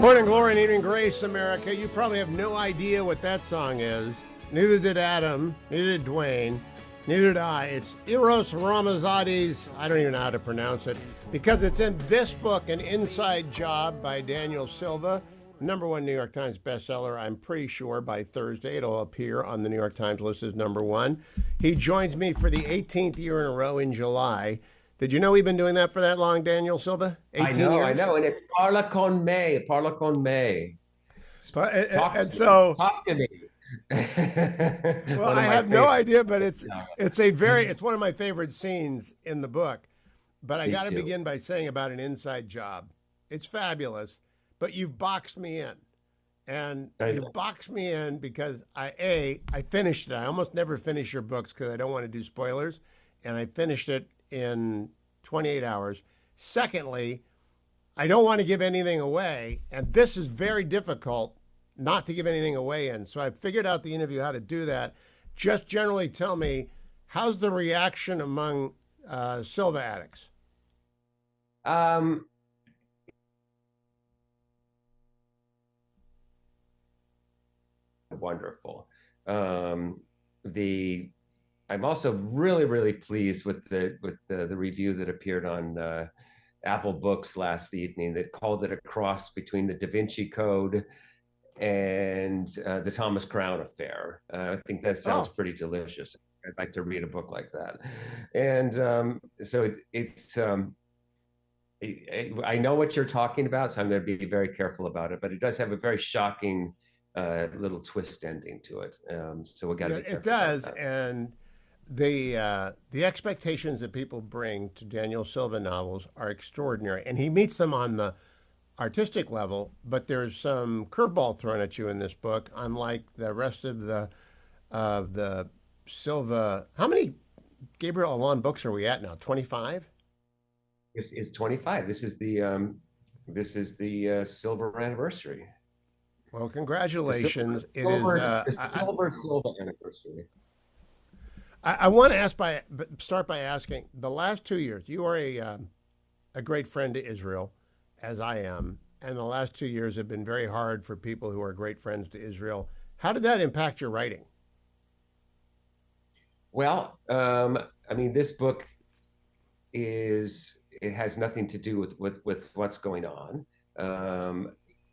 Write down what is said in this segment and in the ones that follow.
Morning glory and evening grace, America. You probably have no idea what that song is. Neither did Adam, neither did Dwayne, neither did I. It's Eros Ramazzotti's, I don't even know how to pronounce it, because it's in this book, An Inside Job by Daniel Silva, #1 New York Times bestseller. I'm pretty sure by Thursday it'll appear on the New York Times list as #1. He joins me for the 18th year in a row in July. Did you know we've been doing that for that long, Daniel Silva? 18 years? I know, and it's parla con me. But, Talk and to me, so, talk to me. well, One of I my have no favorites. idea, but Yeah, it's one of my favorite scenes in the book. But I me got to too. begin by saying about An Inside Job. It's fabulous, but you've boxed me in. And I you've boxed me in because I finished it. I almost never finish your books because I don't want to do spoilers, and I finished it in 28 hours. Secondly, I don't want to give anything away, and this is very difficult not to give anything away in. So I figured out the interview how to do that. Just generally tell me, how's the reaction among Silva addicts? Um, Wonderful. The I'm also really pleased with the review that appeared on Apple Books last evening that called it a cross between the Da Vinci Code and the Thomas Crown affair. I think that sounds Oh, pretty delicious. I'd like to read a book like that. And I know what you're talking about, so I'm going to be very careful about it. But it does have a very shocking little twist ending to it. So we got to yeah, be it careful about does. that. And the expectations that people bring to Daniel Silva novels are extraordinary, and he meets them on the artistic level. But there's some curveball thrown at you in this book, unlike the rest of the Silva. How many Gabriel Allon books are we at now? 25. This is 25. This is the silver anniversary. Well, The silver congratulations. It is. silver the silver anniversary. I want to start by asking the last 2 years. You are a great friend to Israel, as I am, and the last 2 years have been very hard for people who are great friends to Israel. How did that impact your writing? Well, I mean, this book it has nothing to do with what's going on.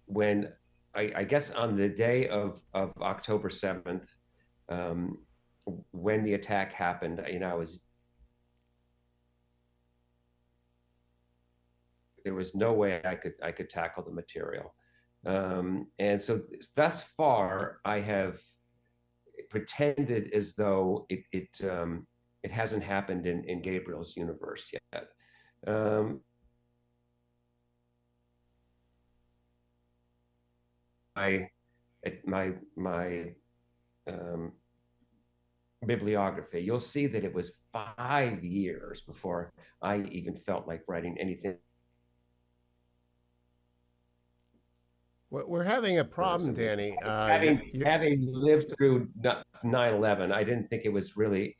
When I guess on the day of October 7th, um, when the attack happened, I was there was no way I could tackle the material. And so thus far, I have pretended as though it hasn't happened in Gabriel's universe yet. Um, I my um, bibliography, you'll see that it was 5 years before I even felt like writing anything. We're having a problem, And Danny. having lived through 9/11, I didn't think it was really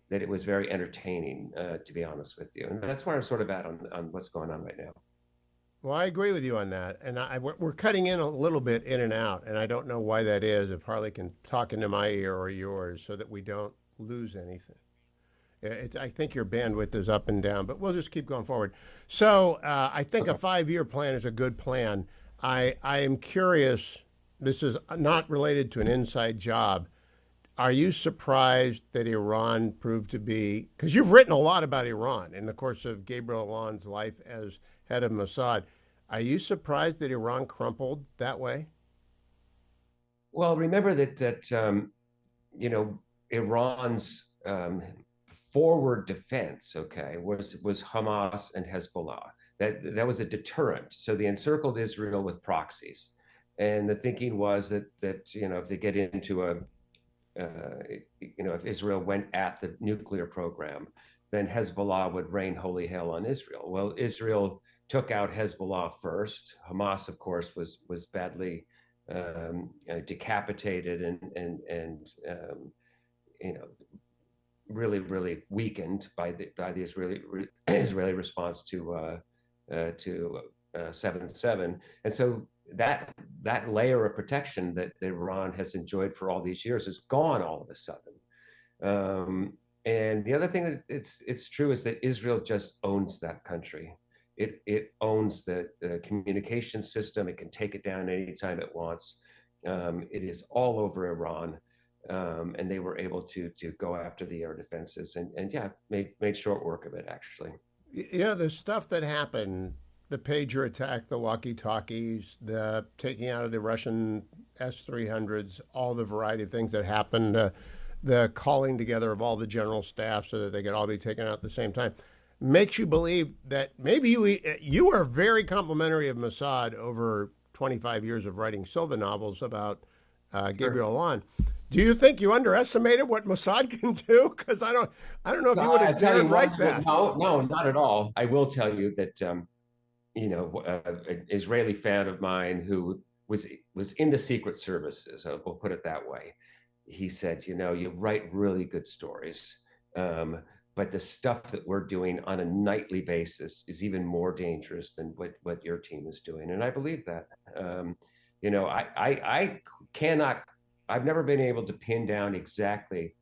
that it was very entertaining, to be honest with you. And that's where I'm sort of at on what's going on right now. Well, I agree with you on that, and we're cutting in a little bit in and out, and I don't know why that is. If Harley can talk into my ear or yours, so that we don't lose anything. I think your bandwidth is up and down, but we'll just keep going forward. So I think a Okay. 5 year plan is a good plan. I am curious. This is not related to an inside job. Are you surprised that Iran proved to be, because you've written a lot about Iran in the course of Gabriel Alon's life as head of Mossad. Are you surprised that Iran crumpled that way? Well, remember that you know Iran's forward defense, okay, was Hamas and Hezbollah. That was a deterrent. So they encircled Israel with proxies, and the thinking was that if they get into if Israel went at the nuclear program, then Hezbollah would rain holy hell on Israel. Well, Israel took out Hezbollah first. Hamas, of course, was badly decapitated and you know really weakened by the Israeli response to 7/7, and so that layer of protection that Iran has enjoyed for all these years is gone all of a sudden. And the other thing that it's true is that Israel just owns that country. It owns the communication system. It can take it down anytime it wants. It is all over Iran, and they were able to go after the air defenses and yeah, made short work of it actually. Yeah, the stuff that happened, the pager attack, the walkie-talkies, the taking out of the Russian S-300s, all the variety of things that happened, the calling together of all the general staff so that they could all be taken out at the same time, makes you believe that maybe you are very complimentary of Mossad over 25 years of writing Silva novels about Gabriel Allon. Do you think you underestimated what Mossad can do? Because I don't know if you would have dared write that. No, not at all. I will tell you that an Israeli fan of mine who was in the Secret Services, we'll put it that way. He said, you write really good stories, but the stuff that we're doing on a nightly basis is even more dangerous than what your team is doing. And I believe that. I cannot. I've never been able to pin down exactly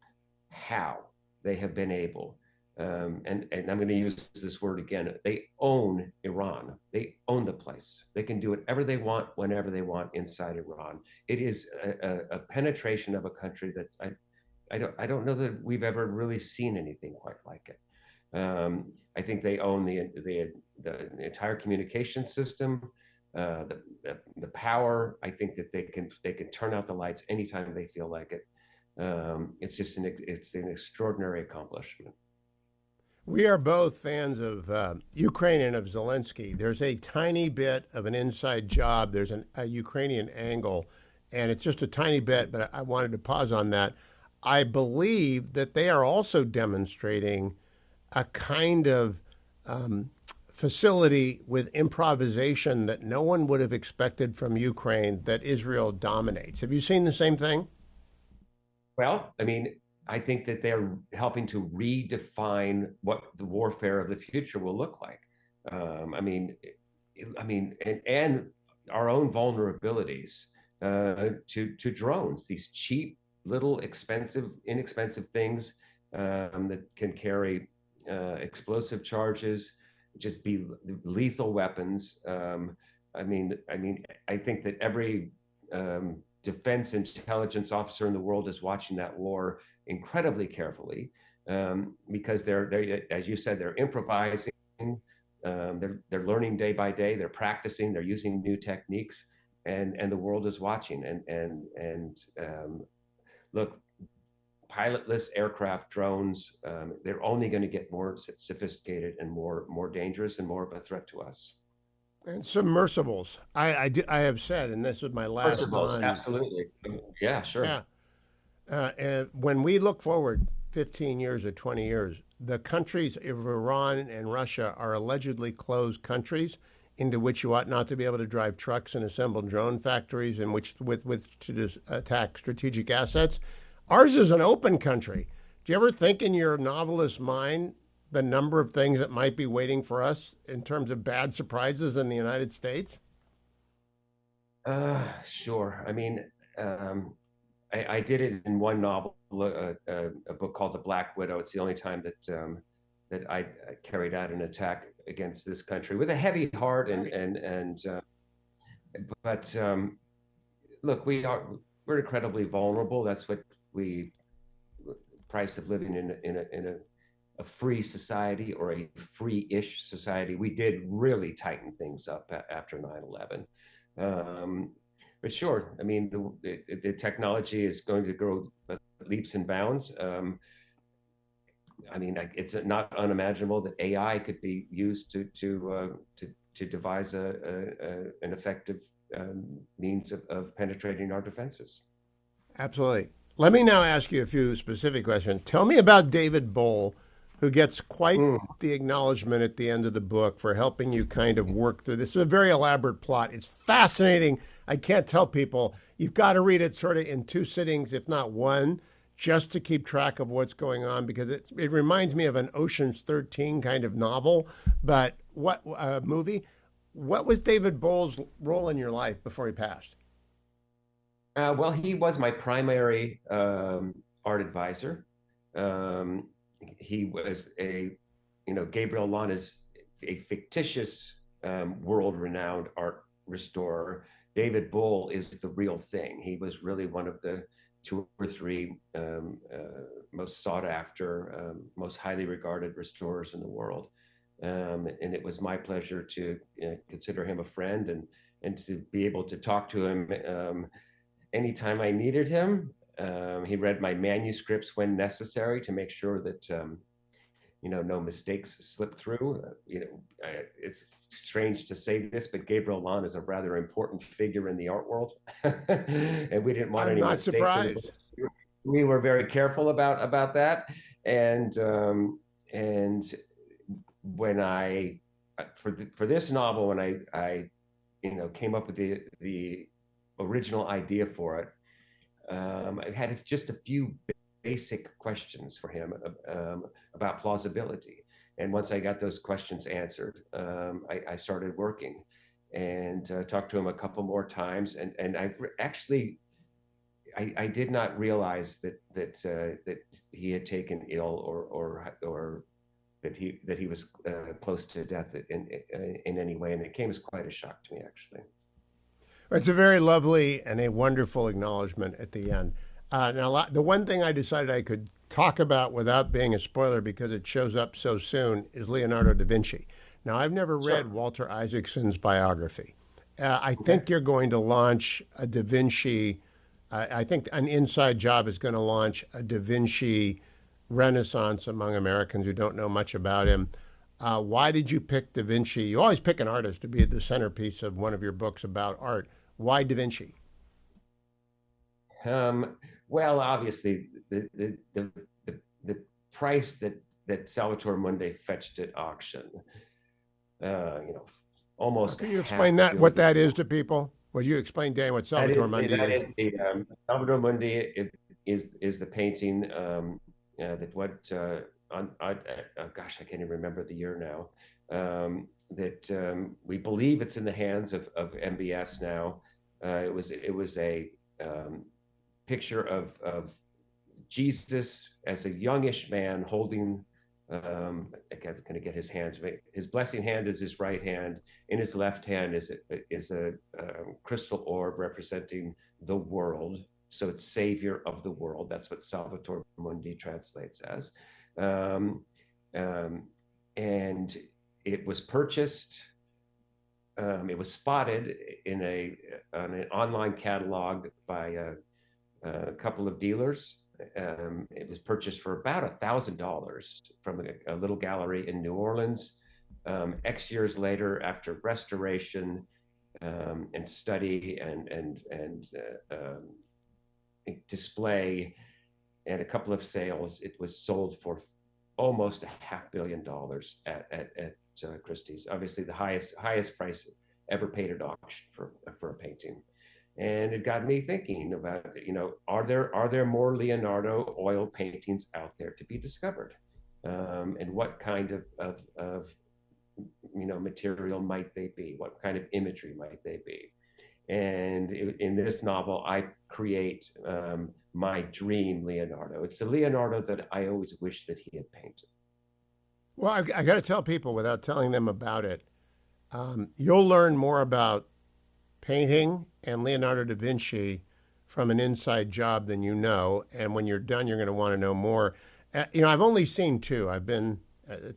how they have been able. And I'm going to use this word again. They own Iran. They own the place. They can do whatever they want, whenever they want inside Iran. It is a penetration of a country that's I don't know that we've ever really seen anything quite like it. I think they own the entire communication system, the power. I think that they can turn out the lights anytime they feel like it. It's just it's an extraordinary accomplishment. We are both fans of Ukraine and of Zelensky. There's a tiny bit of an inside job. There's a Ukrainian angle, and it's just a tiny bit, but I wanted to pause on that. I believe that they are also demonstrating a kind of facility with improvisation that no one would have expected from Ukraine that Israel dominates. Have you seen the same thing? Well, I mean, I think that they're helping to redefine what the warfare of the future will look like. And our own vulnerabilities to drones, these cheap, little, inexpensive things that can carry explosive charges, just be lethal weapons. I think that every defense intelligence officer in the world is watching that war incredibly carefully, because they're, as you said, they're improvising, they're learning day by day, they're practicing, they're using new techniques, and the world is watching. And look, pilotless aircraft, drones, they're only going to get more sophisticated and more dangerous and more of a threat to us. And submersibles. I have said, and this is my last one. Absolutely. Yeah, sure. Yeah. And when we look forward 15 years or 20 years, the countries of Iran and Russia are allegedly closed countries into which you ought not to be able to drive trucks and assemble drone factories in which to attack strategic assets. Ours is an open country. Do you ever think in your novelist's mind the number of things that might be waiting for us in terms of bad surprises in the United States? Sure. I mean, I did it in one novel, a book called The Black Widow. It's the only time that I carried out an attack against this country with a heavy heart, but look, we're incredibly vulnerable. That's what price of living in a free society, or a free-ish society. We did really tighten things up after 9/11. But sure, I mean, the technology is going to grow leaps and bounds. I mean, it's not unimaginable that AI could be used to devise an effective means of penetrating our defenses. Absolutely. Let me now ask you a few specific questions. Tell me about David Bohl, who gets quite the acknowledgement at the end of the book for helping you kind of work through this. It's a very elaborate plot. It's fascinating. I can't tell people. You've got to read it sort of in two sittings, if not one, just to keep track of what's going on, because it reminds me of an Ocean's 13 kind of novel, but movie. what was David Bohl's role in your life before he passed? Well, he was my primary art advisor. Um, he was Gabriel Lon is a fictitious, world-renowned art restorer. David Bohl is the real thing. He was really one of the two or three most sought after, most highly regarded restorers in the world. And it was my pleasure to consider him a friend and to be able to talk to him anytime I needed him. He read my manuscripts when necessary to make sure that no mistakes slip through. It's strange to say this, but Gabriel Lon is a rather important figure in the art world, and we didn't want I'm any not mistakes in the book. surprised. We were very careful about that, and when I for this novel, when I came up with the original idea for it, I had just a few basic questions for him about plausibility. And once I got those questions answered, I started working and talked to him a couple more times. And I did not realize that he had taken ill or that he was close to death in any way. And it came as quite a shock to me, actually. It's a very lovely and a wonderful acknowledgement at the end. Now, the one thing I decided I could talk about without being a spoiler because it shows up so soon is Leonardo da Vinci. Now, I've never read Walter Isaacson's biography. I think you're going to launch a Da Vinci. I think an inside job is going to launch a Da Vinci renaissance among Americans who don't know much about him. Why did you pick Da Vinci? You always pick an artist to be the centerpiece of one of your books about art. Why Da Vinci? Well, obviously, the price that Salvator Mundi fetched at auction, almost. Can you explain that? What that is to people? Would you explain, Dan, what Salvator Mundi is? Salvator Mundi is the painting that gosh, I can't even remember the year now. That we believe it's in the hands of MBS now. It was a picture of Jesus as a youngish man holding. I can't kind of get his hands. His blessing hand is his right hand. In his left hand is a crystal orb representing the world. So it's savior of the world. That's what Salvator Mundi translates as. And it was purchased. It was spotted in on an online catalog by a couple of dealers. It was purchased for about $1,000 from a little gallery in New Orleans. X years later, after restoration and study and display and a couple of sales, it was sold for almost $500 million at Christie's. Obviously, the highest price ever paid at auction for a painting. And it got me thinking about, are there more Leonardo oil paintings out there to be discovered? And what kind of material might they be? What kind of imagery might they be? And in this novel, I create my dream Leonardo. It's the Leonardo that I always wished that he had painted. Well, I got to tell people without telling them about it. You'll learn more about painting and Leonardo da Vinci from an inside job than you know. And when you're done, you're going to want to know more. I've only seen two. I've been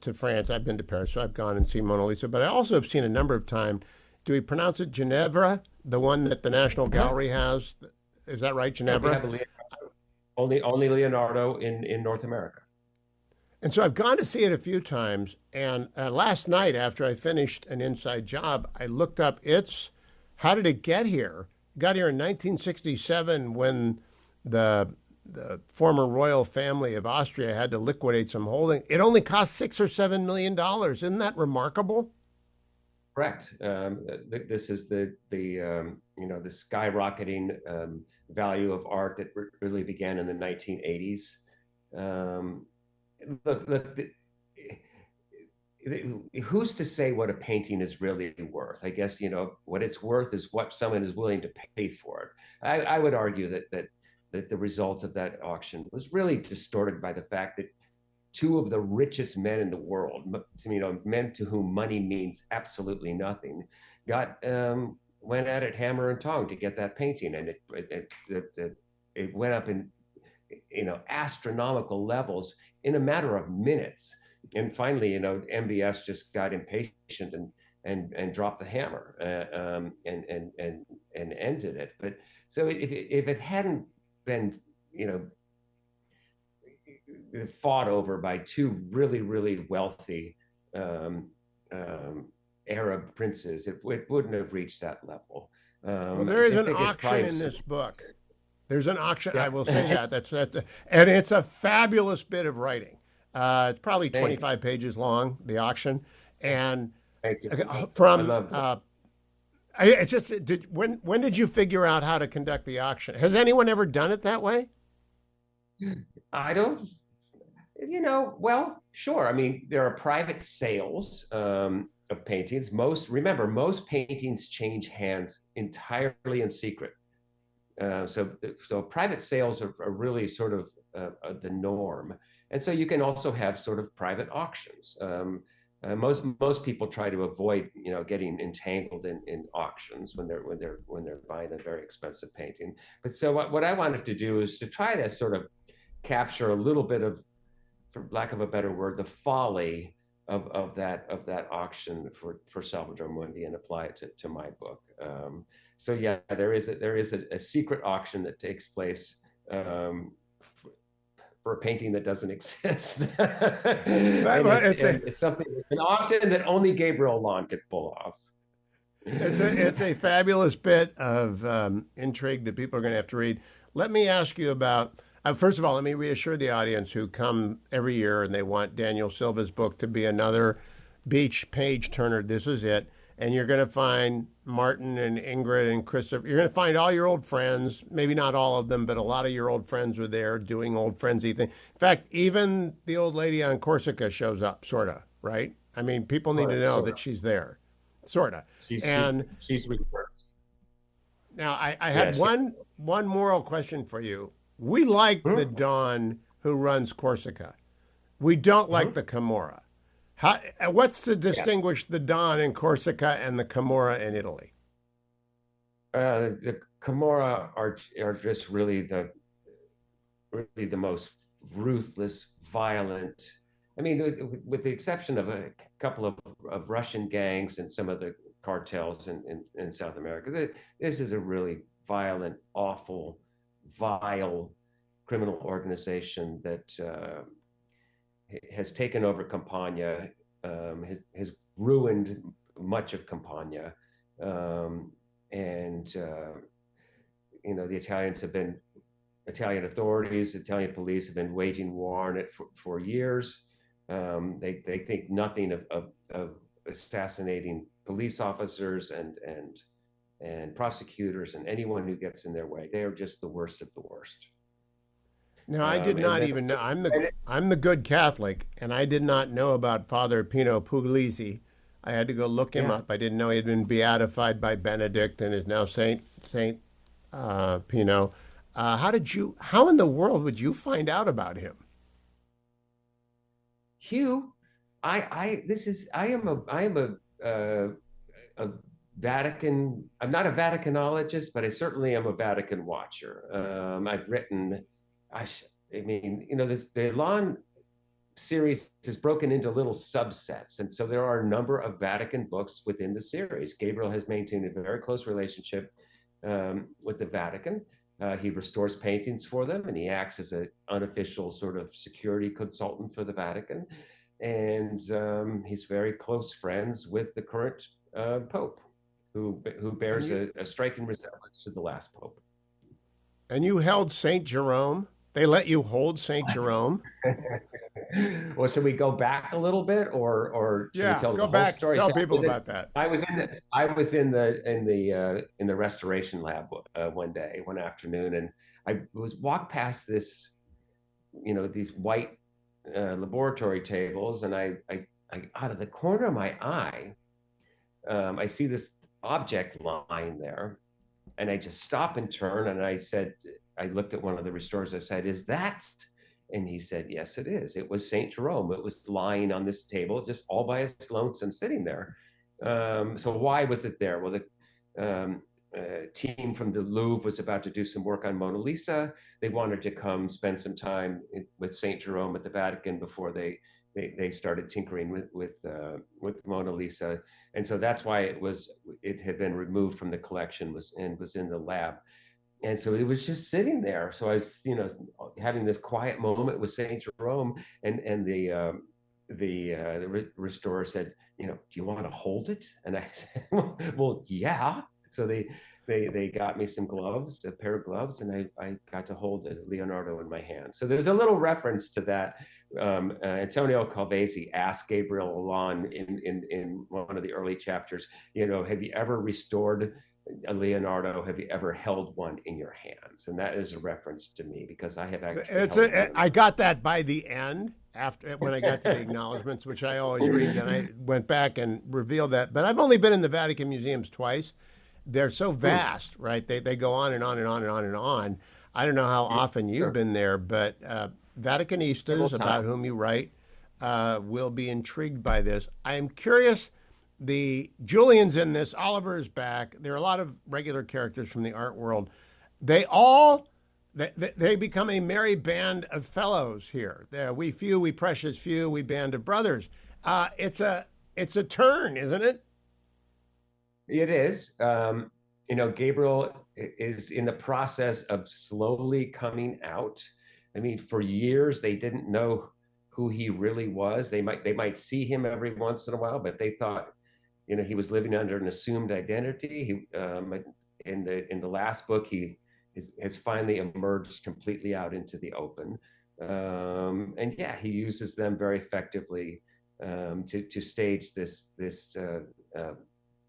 to France. I've been to Paris. So I've gone and seen Mona Lisa. But I also have seen a number of times. Do we pronounce it Ginevra, the one that the National Gallery has? Is that right, Ginevra? Only Leonardo in North America. And so I've gone to see it a few times. And last night, after I finished an inside job, I looked up how did it get here? It got here in 1967 when the former royal family of Austria had to liquidate some holding. It only cost $6 or $7 million. Isn't that remarkable? Correct. This is the skyrocketing value of art that really began in the 1980s. Look, who's to say what a painting is really worth? I guess, what it's worth is what someone is willing to pay for it. I would argue that the result of that auction was really distorted by the fact that two of the richest men in the world, men to whom money means absolutely nothing, went at it hammer and tong to get that painting, and it went up in astronomical levels in a matter of minutes. And finally, MBS just got impatient and dropped the hammer, and ended it. But so if it hadn't been fought over by two really, really wealthy Arab princes, it wouldn't have reached that level. Well, there is an auction in this book. There's an auction. Yeah. I will say that. That's and it's a fabulous bit of writing. It's probably 25 pages long, the auction, and from it's just when did you figure out how to conduct the auction? Has anyone ever done it that way? I don't. Well, sure. I mean, there are private sales of paintings. Most paintings change hands entirely in secret. So private sales are really sort of the norm, and so you can also have sort of private auctions. Most people try to avoid getting entangled in auctions when they're buying a very expensive painting. But so what I wanted to do is to try to sort of capture a little bit of, for lack of a better word, the folly of that auction for Salvador Mundi and apply it to my book. So yeah, there is a secret auction that takes place for a painting that doesn't exist. It's an auction that only Gabriel Lon could pull off. It's a fabulous bit of intrigue that people are going to have to read. Let me ask you about. First of all, let me reassure the audience who come every year and they want Daniel Silva's book to be another beach page turner. This is it. And you're going to find Martin and Ingrid and Christopher. You're going to find all your old friends, maybe not all of them, but a lot of your old friends were there doing old friendsy thing. In fact, even the old lady on Corsica shows up, sort of, right? I mean, people need to know that she's there, sort of. She's reversed. Now, I had one moral question for you. We like the Don who runs Corsica. We don't like the Kamura. What's to distinguish the Don in Corsica and the Kamura in Italy? The Kamura are just really the most ruthless, violent. I mean, with the exception of a couple of Russian gangs and some of the cartels in South America, this is a really violent, awful, vile criminal organization that has taken over Campania, has ruined much of Campania, and the Italian authorities, Italian police have been waging war on it for years. They think nothing of assassinating police officers and prosecutors and anyone who gets in their way. They are just the worst of the worst. No, I did not even know. I'm the good Catholic, and I did not know about Father Pino Puglisi. I had to go look him up. I didn't know he had been beatified by Benedict and is now Saint Pino. How in the world would you find out about him? Hugh, I am a Vatican. I'm not a Vaticanologist, but I certainly am a Vatican watcher. I've written. The Lon series is broken into little subsets, and so there are a number of Vatican books within the series. Gabriel has maintained a very close relationship with the Vatican. He restores paintings for them, and he acts as an unofficial sort of security consultant for the Vatican. And he's very close friends with the current Pope, who bears a striking resemblance to the last Pope. And you held St. Jerome? They let you hold St. Jerome? Well, should we go back a little bit, or should we tell the whole story? Tell people about that. I was in the restoration lab one afternoon, and I walked past these white laboratory tables, and I out of the corner of my eye, I see this object lying there, and I just stop and turn, and I looked at one of the restorers. I said, "Is that?" And he said, "Yes, it is. It was Saint Jerome. It was lying on this table, just all by its lonesome, sitting there." So why was it there? Well, the team from the Louvre was about to do some work on Mona Lisa. They wanted to come spend some time with Saint Jerome at the Vatican before they started tinkering with Mona Lisa, and so that's why it had been removed from the collection, was in the lab, and so it was just sitting there. So I was, having this quiet moment with Saint Jerome, and the restorer said, "Do you want to hold it?" And I said, "Well, yeah." So they got me some gloves, a pair of gloves, and I got to hold it, Leonardo, in my hand. So there's a little reference to that. Antonio Calvesi asked Gabriel Allon in one of the early chapters, have you ever restored a Leonardo? Have you ever held one in your hands? And that is a reference to me, because I have actually I got that by the end, after when I got to the acknowledgments, which I always read. Then I went back and revealed that. But I've only been in the Vatican museums twice. They're so vast, right? They go on and on and on and on and on. I don't know how often you've been there, but Vaticanistas, about whom you write, will be intrigued by this. I am curious. The Julian's in this. Oliver is back. There are a lot of regular characters from the art world. They all they become a merry band of fellows here. We few, we precious few, we band of brothers. It's a turn, isn't it? It is. Gabriel is in the process of slowly coming out. I mean, for years they didn't know who he really was. They might see him every once in a while, but they thought, he was living under an assumed identity. In the last book, he has finally emerged completely out into the open, and yeah, he uses them very effectively to stage this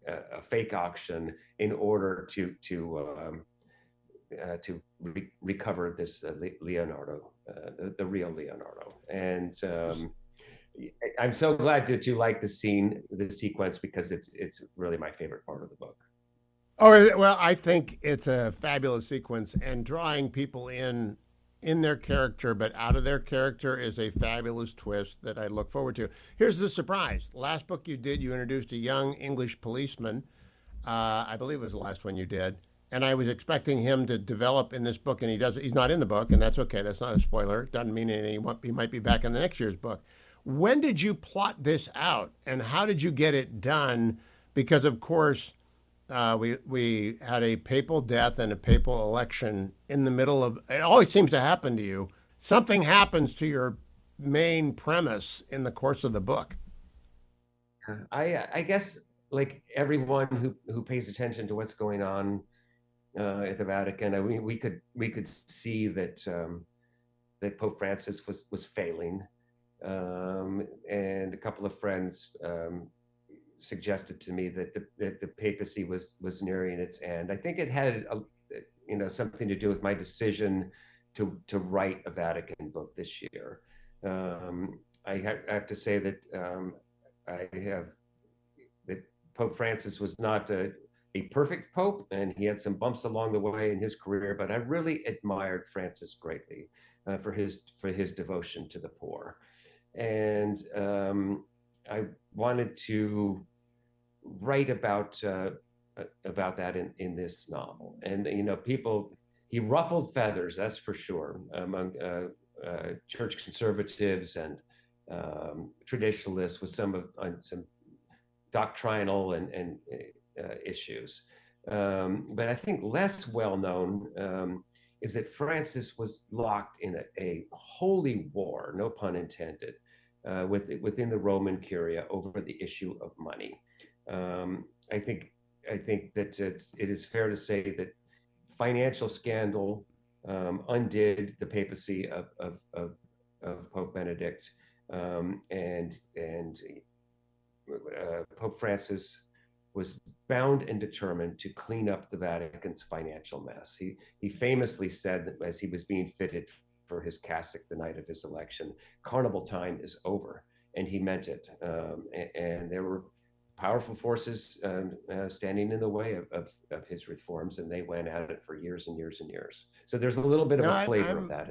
a fake auction in order to recover this Leonardo, the real Leonardo. And I'm so glad that you like the sequence, because it's really my favorite part of the book. Oh, well, I think it's a fabulous sequence, and drawing people in their character but out of their character is a fabulous twist that I look forward to. Here's the surprise. Last book you did, you introduced a young English policeman. I believe it was the last one you did. And I was expecting him to develop in this book, and he's not in the book, and that's okay. That's not a spoiler. Doesn't mean anything. He might be back in the next year's book. When did you plot this out, and how did you get it done? Because, of course, we had a papal death and a papal election in the middle of it. Always seems to happen to you. Something happens to your main premise in the course of the book. I guess, like everyone who pays attention to what's going on at the Vatican, I mean, we could see that that Pope Francis was failing, and a couple of friends suggested to me that the papacy was nearing its end. I think it had something to do with my decision to write a Vatican book this year. I have to say that that Pope Francis was not a perfect pope, and he had some bumps along the way in his career, but I really admired Francis greatly for his devotion to the poor, and I wanted to write about that in this novel. And he ruffled feathers, that's for sure, among church conservatives and traditionalists with some doctrinal and issues. But I think less well known is that Francis was locked in a holy war, no pun intended, within the Roman Curia over the issue of money. I think that it is fair to say that financial scandal undid the papacy of Pope Benedict, and Pope Francis was bound and determined to clean up the Vatican's financial mess. He famously said, as he was being fitted for his cassock the night of his election, "Carnival time is over." and he meant it. And there were powerful forces standing in the way of his reforms, and they went at it for years and years and years. So there's a little bit of Now, a flavor of that.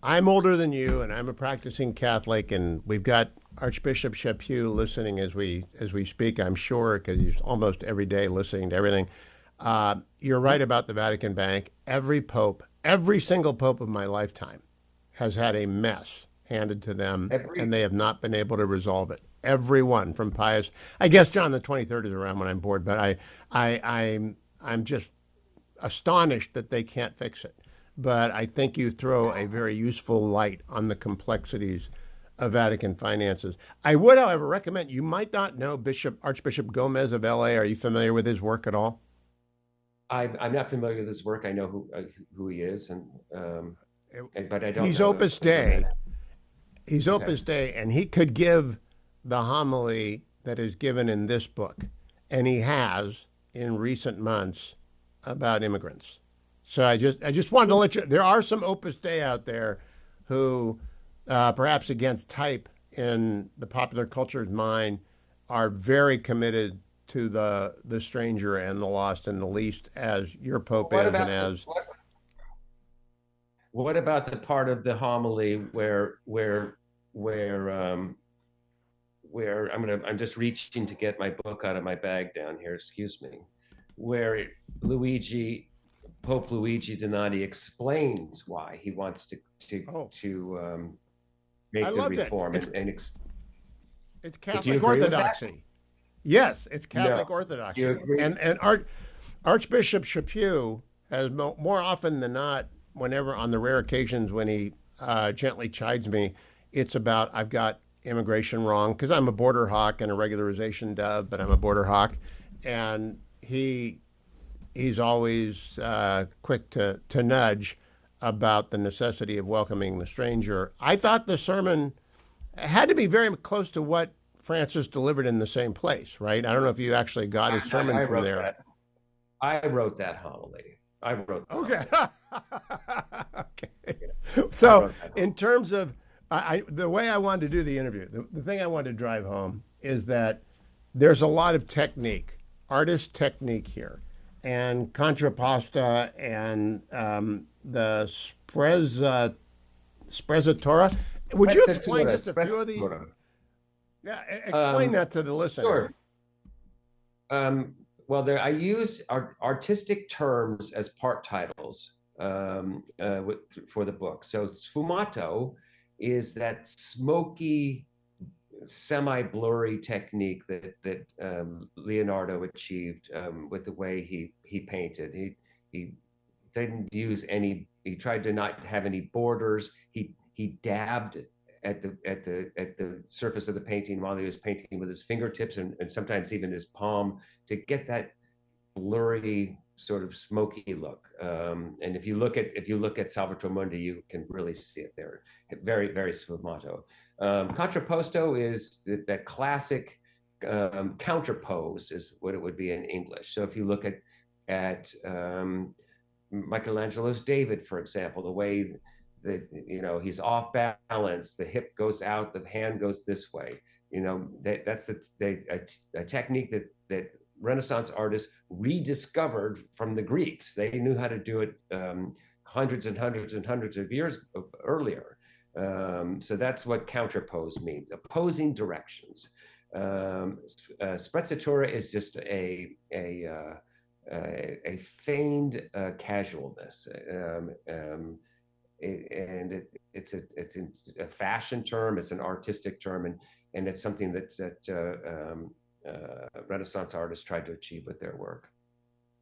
I'm older than you, and I'm a practicing Catholic, and we've got Archbishop Chaput listening as we speak. I'm sure because he's almost every day listening to everything. You're right about the Vatican Bank. Every pope, every single pope of my lifetime, has had a mess handed to them, and they have not been able to resolve it. Everyone from Pius, I guess John the 23rd is around when I'm bored, but I'm just astonished that they can't fix it. But I think you throw a very useful light on the complexities of Vatican finances. I would, however, recommend, you might not know Archbishop Gomez of LA. Are you familiar with his work at all? I'm not familiar with his work. I know who he is, but I don't He's know Opus Dei. He's Opus Dei, and he could give the homily that is given in this book, and he has in recent months about immigrants. So I just wanted to let you. There are some Opus Dei out there who, perhaps against type in the popular culture's mind, are very committed to the stranger and the lost and the least, as your Pope is, and as. What about the part of the homily where I'm just reaching to get my book out of my bag down here. Excuse me. Where Pope Luigi Donati explains why he wants to make the reform. It's Catholic orthodoxy. Yes, it's Catholic orthodoxy. And Archbishop Chaput has more often than not, whenever on the rare occasions when he gently chides me, it's about I've got immigration wrong because I'm a border hawk and a regularization dove, but I'm a border hawk, and he's always quick to nudge about the necessity of welcoming the stranger. I thought the sermon had to be very close to what Francis delivered in the same place, right? I don't know if you actually got his sermon from there. I wrote that homily. I wrote that. Okay. Okay. So in terms of the way I wanted to do the interview, the thing I wanted to drive home is that there's a lot of technique, artist technique here, and contrapposta and the sprezzatura. Would you explain just a few of these? Yeah, explain that to the listener. Sure. Well, I use artistic terms as part titles for the book. So sfumato is that smoky, semi-blurry technique that Leonardo achieved with the way he painted. He didn't use any. He tried to not have any borders. He dabbed at the surface of the painting while he was painting with his fingertips and sometimes even his palm to get that blurry sort of smoky look. And if you look at Salvator Mundi, you can really see it there. Very, very sfumato. Contrapposto is that classic counterpose is what it would be in English. So if you look at Michelangelo's David, for example, the way he's off balance, the hip goes out, the hand goes this way. That's a technique that Renaissance artists rediscovered from the Greeks. They knew how to do it hundreds and hundreds and hundreds of years earlier. So that's what counterpose means, opposing directions. Sprezzatura is just a feigned casualness. And it's a fashion term, it's an artistic term, and it's something that Renaissance artists tried to achieve with their work.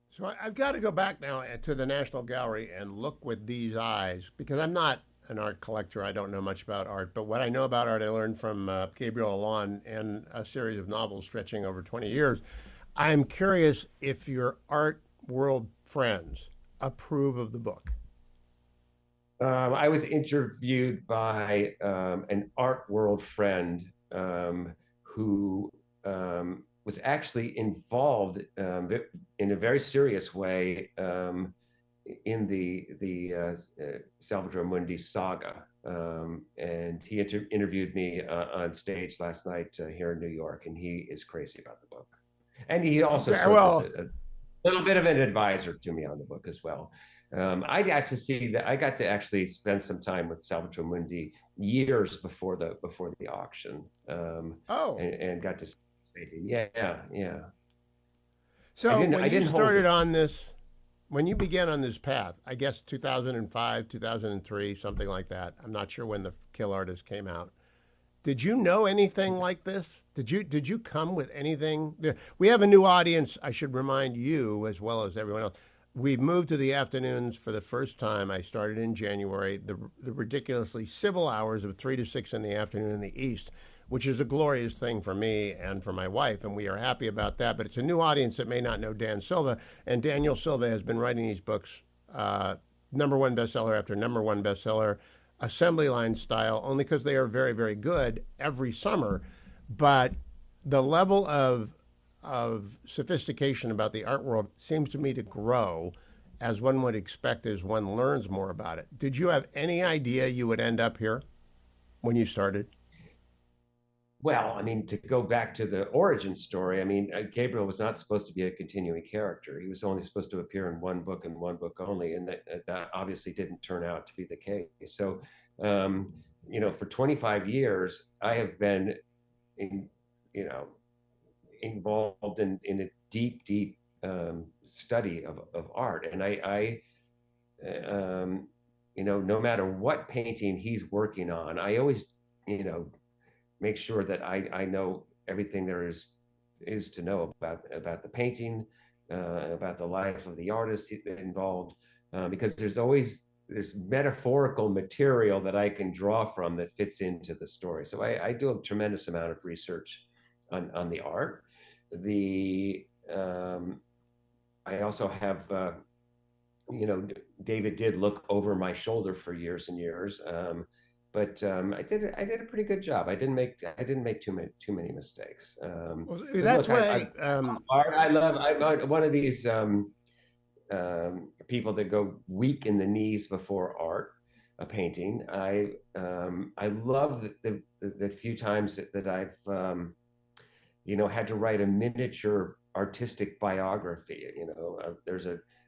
So I've got to go back now to the National Gallery and look with these eyes, because I'm not an art collector. I don't know much about art, but what I know about art I learned from Gabriel Allon and a series of novels stretching over 20 years. I'm curious if your art world friends approve of the book. I was interviewed by an art world friend who was actually involved in a very serious way in the Salvator Mundi saga. And he interviewed me on stage last night here in New York, and he is crazy about the book. And he also Okay, served as well, a little bit of an advisor to me on the book as well. I got to see that. I got to actually spend some time with Salvatore Mundi years before the auction, oh, and got to see his painting. Yeah, yeah. so when I you didn't hold started it. on this, when you began on this path, I guess 2005, 2003, something like that. I'm not sure when the Kill Artist came out. Did you know anything like this? Did you come with anything? We have a new audience. I should remind you as well as everyone else. We've moved to the afternoons for the first time. I started in January. The ridiculously civil hours of 3 to 6 in the afternoon in the East, which is a glorious thing for me and for my wife, and we are happy about that. But it's a new audience that may not know Dan Silva, and Daniel Silva has been writing these books, number one bestseller after number one bestseller, assembly line style, only because they are very, very good every summer. But the level of sophistication about the art world seems to me to grow as one would expect as one learns more about it. Did you have any idea you would end up here when you started? Well, I mean, to go back to the origin story, I mean, Gabriel was not supposed to be a continuing character. He was only supposed to appear in one book and one book only, and that obviously didn't turn out to be the case. So, um, for 25 years, I have been in, you know, involved in a deep study of art, and no matter what painting he's working on, I always, you know, make sure that I know everything there is to know about the painting, about the life of the artist involved, because there's metaphorical material that I can draw from that fits into the story. So I do a tremendous amount of research on the art. The I also have David did look over my shoulder for years and years. But I did a pretty good job. I didn't make too many mistakes. Well, So that's look, why. I'm one of these people that go weak in the knees before art, a painting. I love the few times that I've had to write a miniature artistic biography.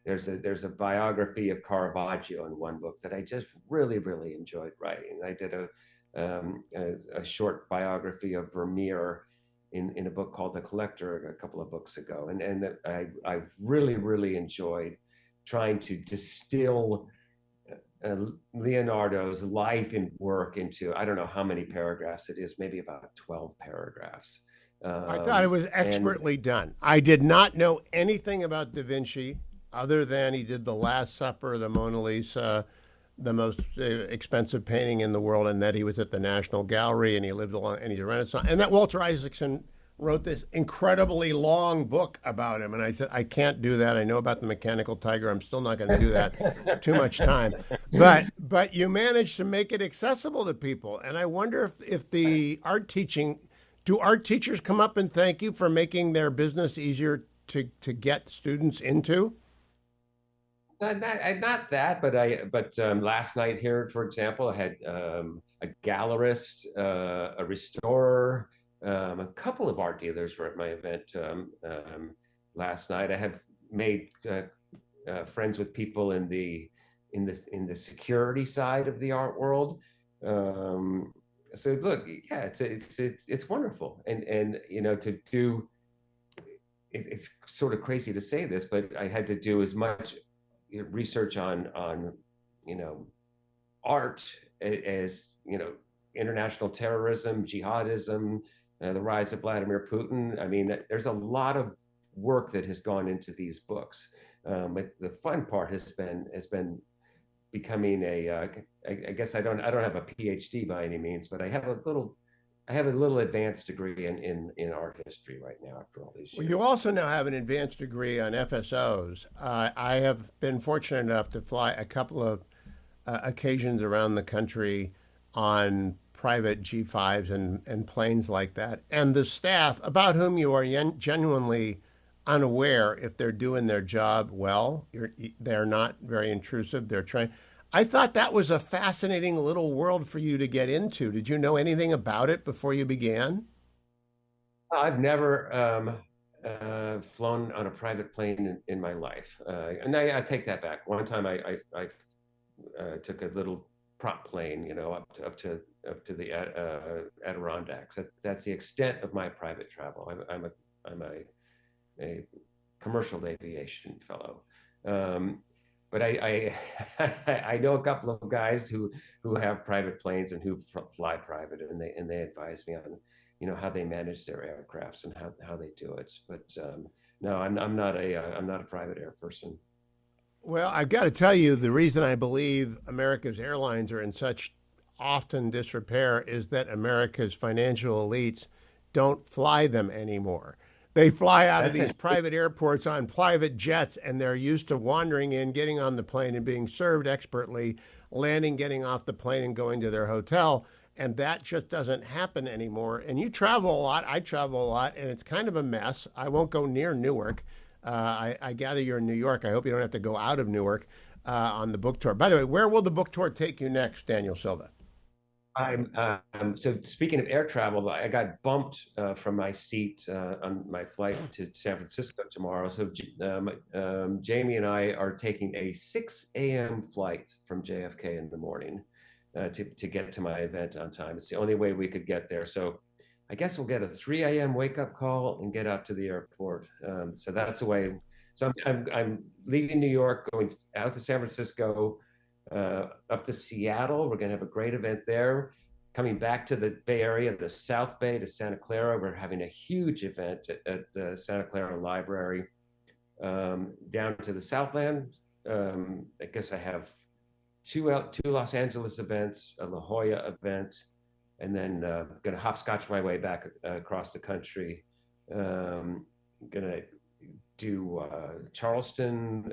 There's a biography of Caravaggio in one book that I just really enjoyed writing. I did a short biography of Vermeer in a book called The Collector a couple of books ago, and I really enjoyed trying to distill Leonardo's life and work into, I don't know how many paragraphs it is, maybe about 12 paragraphs. I thought it was And expertly done. I did not know anything about Da Vinci other than he did The Last Supper, the Mona Lisa, the most expensive painting in the world, and that he was at the National Gallery and he lived along and he's a Renaissance, and that Walter Isaacson wrote this incredibly long book about him. And I said, I can't do that. I know about the mechanical tiger. I'm still not going to do that. Too much time. But you managed to make it accessible to people. And I wonder if the art teaching, do art teachers come up and thank you for making their business easier to get students into? not that, but last night here, for example, I had a gallerist, a restorer, a couple of art dealers were at my event last night. I have made friends with people in the security side of the art world. So look, yeah, it's wonderful, and to do it's sort of crazy to say this, but I had to do as much research on you know art as international terrorism, jihadism, the rise of Vladimir Putin. I mean, there's a lot of work that has gone into these books. But the fun part has been becoming I guess I don't have a PhD by any means, but I have a little advanced degree in art history right now after all these Well, you years. also now have an advanced degree on FSOs. I have been fortunate enough to fly a couple of occasions around the country on private G5s and planes like that. And the staff, about whom you are genuinely unaware if they're doing their job well, they're not very intrusive, they're trained. I thought that was a fascinating little world for you to get into. Did you know anything about it before you began? I've never flown on a private plane in my life, and I take that back. One time, I took a little prop plane, up to the Adirondacks. That's the extent of my private travel. I'm a commercial aviation fellow. But I know a couple of guys who have private planes and who fly private, and they advise me on how they manage their aircrafts and how they do it. But no, I'm not a private air person. Well, I've got to tell you, the reason I believe America's airlines are in such often disrepair is that America's financial elites don't fly them anymore. They fly out of That's these it. private airports on private jets, and they're used to wandering in, getting on the plane, and being served expertly, landing, getting off the plane, and going to their hotel. And that just doesn't happen anymore. And you travel a lot. I travel a lot, and it's kind of a mess. I won't go near Newark. I gather you're in New York. I hope you don't have to go out of Newark on the book tour. By the way, where will the book tour take you next, Daniel Silva? So speaking of air travel, I got bumped from my seat on my flight to San Francisco tomorrow. So Jamie and I are taking a 6 a.m. flight from JFK in the morning to get to my event on time. It's the only way we could get there. So I guess we'll get a 3 a.m. wake up call and get out to the airport. So that's the way. So I'm leaving New York, going out to San Francisco, up to Seattle. We're going to have a great event there. Coming back to the Bay Area, the South Bay to Santa Clara, we're having a huge event at the Santa Clara Library. Down to the Southland, I guess I have two Los Angeles events, a La Jolla event, and then going to hopscotch my way back across the country. Going to do Charleston,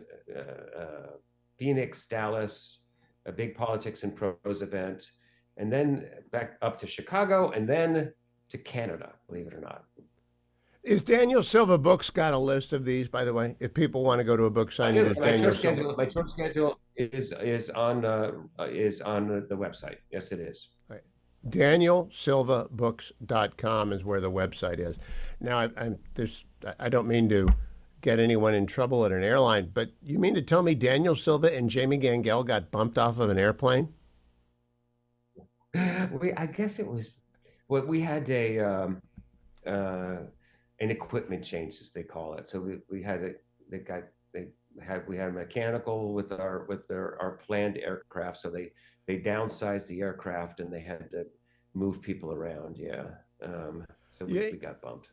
Phoenix, Dallas, a big politics and prose event, and then back up to Chicago, and then to Canada, believe it or not. Is Daniel Silva Books got a list of these, by the way? If people want to go to a book I signing, do. is Daniel Silva. My tour schedule is on the website. Yes, it is. Right. DanielSilvaBooks.com is where the website is. Now, I don't mean to get anyone in trouble at an airline, but you mean to tell me Daniel Silva and Jamie Gangel got bumped off of an airplane? I guess it was. Well, we had an equipment change, as they call it. So we had we had a mechanical with our planned aircraft. So they downsized the aircraft and they had to move people around. Yeah. So we got bumped.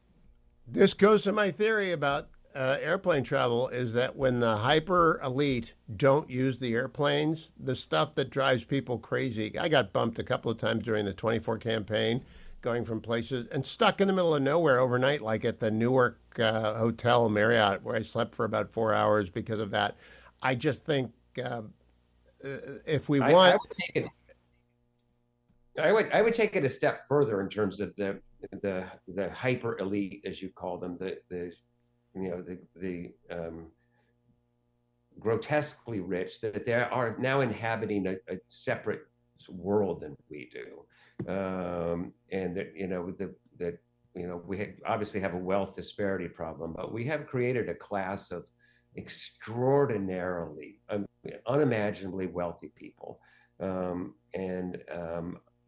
This goes to my theory about airplane travel is that when the hyper elite don't use the airplanes, the stuff that drives people crazy. I got bumped a couple of times during the 24 campaign, going from places and stuck in the middle of nowhere overnight, like at the Newark Hotel Marriott, where I slept for about 4 hours because of that. I just think if we want, I would take it a step further in terms of the hyper elite, as you call them, the grotesquely rich, that they are now inhabiting a separate world than we do, and we obviously have a wealth disparity problem, but we have created a class of extraordinarily, unimaginably wealthy people, and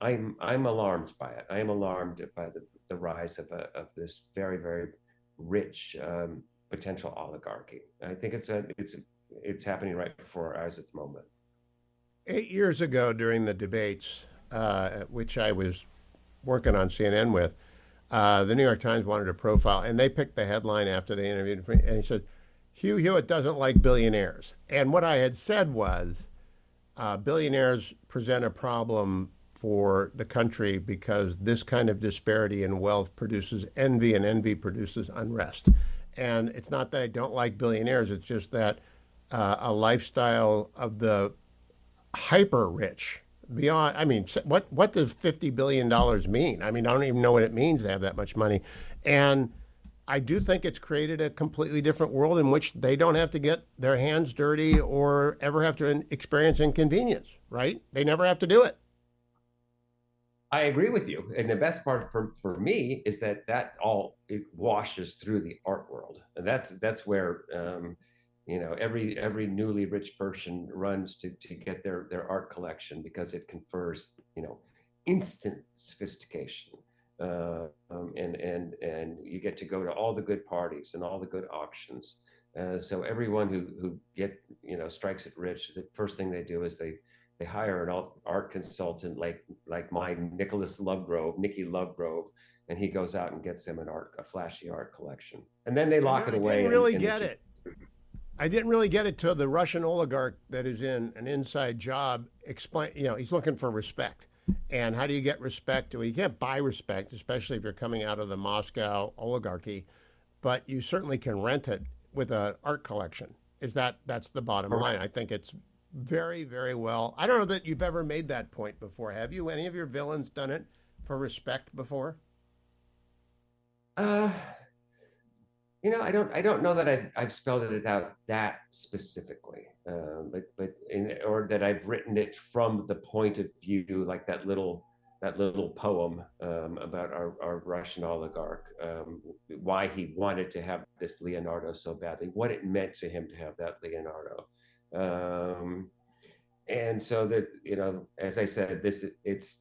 I'm alarmed by it. I am alarmed by the rise of this very, very rich potential oligarchy. I think it's happening right before our eyes at the moment. 8 years ago, during the debates, which I was working on CNN with, the New York Times wanted a profile, and they picked the headline after they interviewed me, and he said, Hugh Hewitt doesn't like billionaires. And what I had said was, billionaires present a problem for the country because this kind of disparity in wealth produces envy, and envy produces unrest. And it's not that I don't like billionaires, it's just that a lifestyle of the hyper rich beyond, I mean, what does $50 billion mean? I mean, I don't even know what it means to have that much money. And I do think it's created a completely different world in which they don't have to get their hands dirty or ever have to experience inconvenience, right? They never have to do it. I agree with you. And the best part for me is that it washes through the art world. And that's where every newly rich person runs to get their art collection because it confers, instant sophistication. And you get to go to all the good parties and all the good auctions. So everyone who strikes it rich, the first thing they do is they hire an art consultant like my Nicky Lovegrove, and he goes out and gets them a flashy art collection, and then they lock it I away. didn't really get it. I didn't really get it till the Russian oligarch that is in An Inside Job explain. He's looking for respect, and how do you get respect? Well, you can't buy respect, especially if you're coming out of the Moscow oligarchy, but you certainly can rent it with an art collection. That's the bottom line? I think it's very, very well. I don't know that you've ever made that point before. Have you? Any of your villains done it for respect before? Uh, I don't know that I've spelled it out that specifically, or that I've written it from the point of view like that little poem about our Russian oligarch, why he wanted to have this Leonardo so badly, what it meant to him to have that Leonardo. And so that, as I said, it's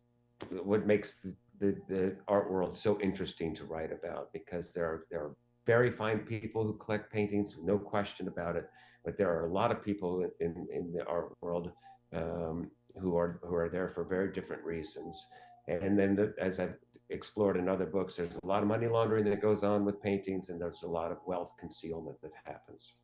what makes the art world so interesting to write about, because there are very fine people who collect paintings, no question about it. But there are a lot of people in the art world who are there for very different reasons. And then, as I've explored in other books, there's a lot of money laundering that goes on with paintings, and there's a lot of wealth concealment that happens.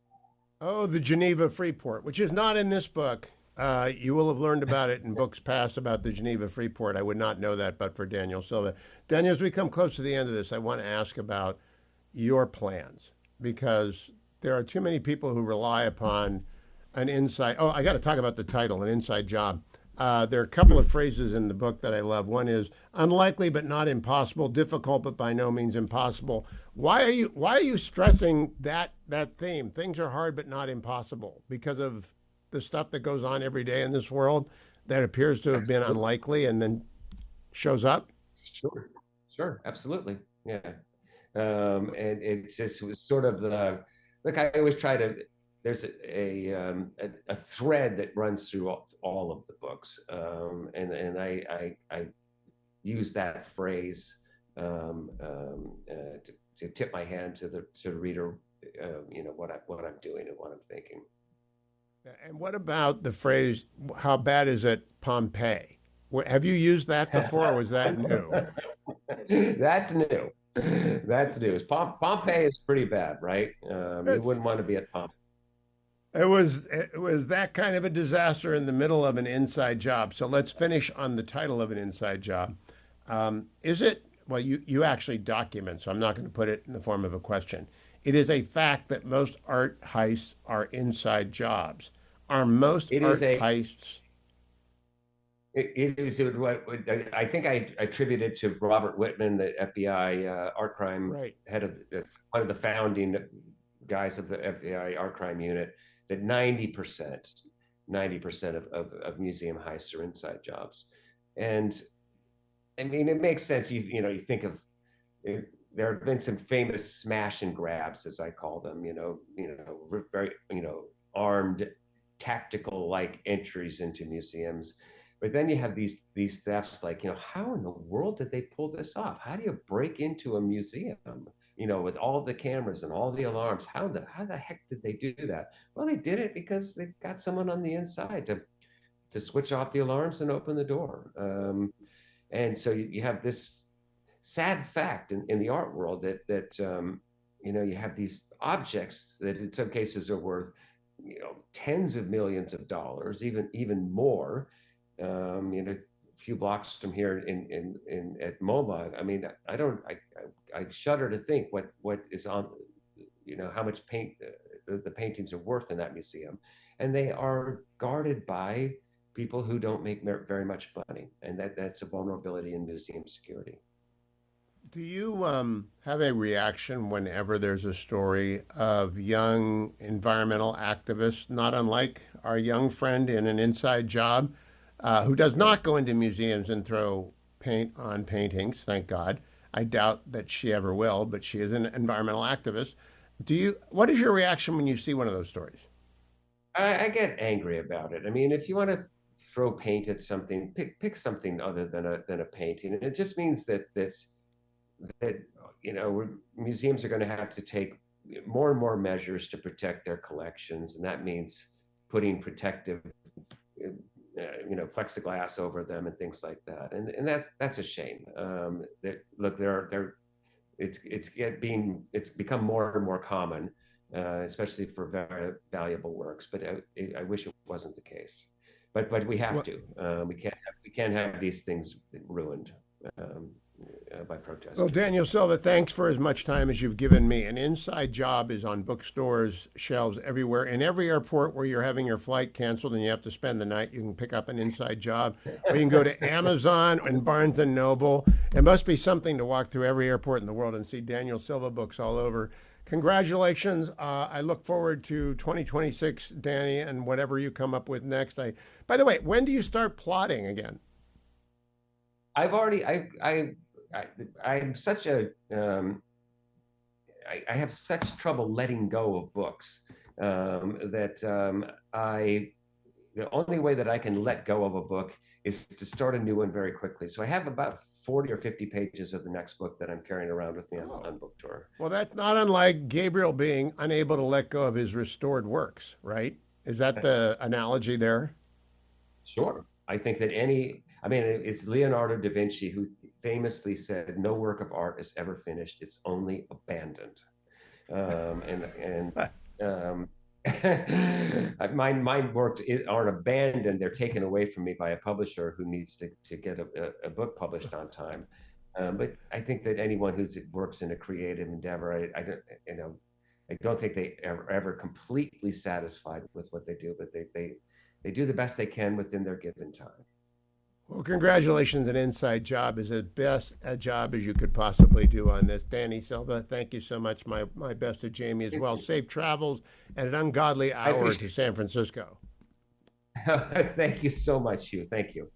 Oh, the Geneva Freeport, which is not in this book. You will have learned about it in books past about the Geneva Freeport. I would not know that but for Daniel Silva. Daniel, as we come close to the end of this, I want to ask about your plans, because there are too many people who rely upon an inside. Oh, I got to talk about the title, An Inside Job. There are a couple of phrases in the book that I love. One is unlikely but not impossible, difficult but by no means impossible. Why are you stressing that theme? Things are hard but not impossible because of the stuff that goes on every day in this world that appears to have been unlikely and then shows up. Sure, absolutely, yeah. And it just was sort of look. I always try to. There's a thread that runs through all of the books, and I use that phrase to tip my hand to the reader, what I'm doing and what I'm thinking. And what about the phrase, how bad is it Pompeii? Have you used that before, or was that new? That's new. That's news. Pompeii is pretty bad, right? You wouldn't want to be at Pompeii. It was that kind of a disaster in the middle of an inside job. So let's finish on the title of An Inside Job. Is it, well, you actually document, so I'm not going to put it in the form of a question. It is a fact that most art heists are inside jobs. Are most art heists? It is what I think I attributed to Robert Whitman, the FBI art crime head of one of the founding guys of the FBI art crime unit, that 90% of museum heists are inside jobs. And I mean, it makes sense. You think of there have been some famous smash and grabs, as I call them. Very armed, tactical like entries into museums. But then you have these thefts, like, how in the world did they pull this off? How do you break into a museum, with all the cameras and all the alarms? How the heck did they do that? Well, they did it because they got someone on the inside to switch off the alarms and open the door. And so you have this sad fact in the art world that you have these objects that in some cases are worth tens of millions of dollars, even more. A few blocks from here at MoMA. I mean, I shudder to think what is on, how much paint the paintings are worth in that museum, and they are guarded by people who don't make very much money, and that's a vulnerability in museum security. Do you have a reaction whenever there's a story of young environmental activists, not unlike our young friend in an inside job, who does Right. not go into museums and throw paint on paintings, thank God. I doubt that she ever will, but she is an environmental activist. What is your reaction when you see one of those stories? I get angry about it. I mean, if you want to throw paint at something, pick something other than a painting. And it just means that museums are going to have to take more and more measures to protect their collections, and that means putting protective, plexiglass over them and things like that. And that's a shame. That look, there it's become more and more common, especially for very valuable works. But I wish it wasn't the case. But we have Well, to. We can't have these things ruined um, by Well, protesters. Daniel Silva, thanks for as much time as you've given me. An inside job is on bookstores, shelves everywhere. In every airport where you're having your flight canceled and you have to spend the night, you can pick up an inside job. Or you can go to Amazon and Barnes and Noble. It must be something to walk through every airport in the world and see Daniel Silva books all over. Congratulations. I look forward to 2026, Danny, and whatever you come up with next. By the way, when do you start plotting again? I've already I I'm such a I have such trouble letting go of books that I the only way that I can let go of a book is to start a new one very quickly. So I have about 40 or 50 pages of the next book that I'm carrying around with me Oh. on book tour. Well, that's not unlike Gabriel being unable to let go of his restored works, right? Is that the analogy there? Sure. I think that I mean, it's Leonardo da Vinci who famously said, "No work of art is ever finished; it's only abandoned." And um, mine worked aren't abandoned; they're taken away from me by a publisher who needs to get a book published on time. But I think that anyone who works in a creative endeavor, I don't, I don't think they ever completely satisfied with what they do, but they do the best they can within their given time. Well, congratulations. An inside job is as best a job as you could possibly do on this. Danny Silva, thank you so much. My best to Jamie as well. Safe travels and an ungodly I hour to appreciate San Francisco. it. Thank you so much, Hugh. Thank you.